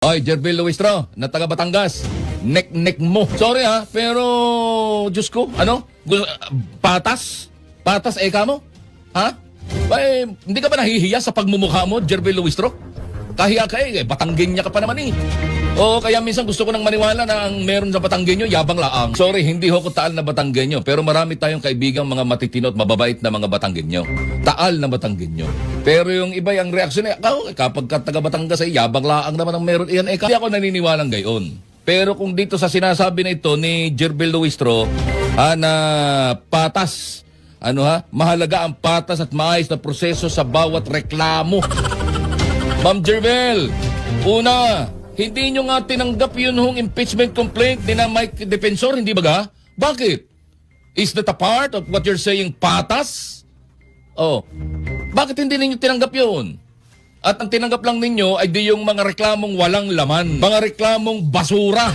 Oy, Jerbil Luistro, na taga Batangas. Nek-nek mo. Sorry ha, pero Diyos ko, ano? Patas? Patas eka mo? Ha? Bay, hindi ka ba nahihiya sa pagmumukha mo, Jerbil Luistro? Kahiya ka Batanggenyo ka pa naman O kaya minsan gusto ko nang maniwala na ang meron sa Batanggenyo, yabang laang. Sorry, hindi ho ko taal na Batanggenyo, pero marami tayong kaibigang mga matitino at mababait na mga Batanggenyo. Taal na Batanggenyo. Pero yung iba yung reaksyon kapag ka taga Batangas yabang laang naman ang meron iyan Hindi ako naniniwalang gayon. Pero kung dito sa sinasabi na ito ni Jerbil Luistro, na patas, mahalaga ang patas at maayos na proseso sa bawat reklamo. Ma'am Jerbil, una, hindi nyo nga tinanggap yun hong impeachment complaint ni na Mike Defensor, hindi ba ga? Bakit? Is that a part of what you're saying, patas? Oh, bakit hindi ninyo tinanggap yun? At ang tinanggap lang ninyo ay di yung mga reklamong walang laman, mga reklamong basura.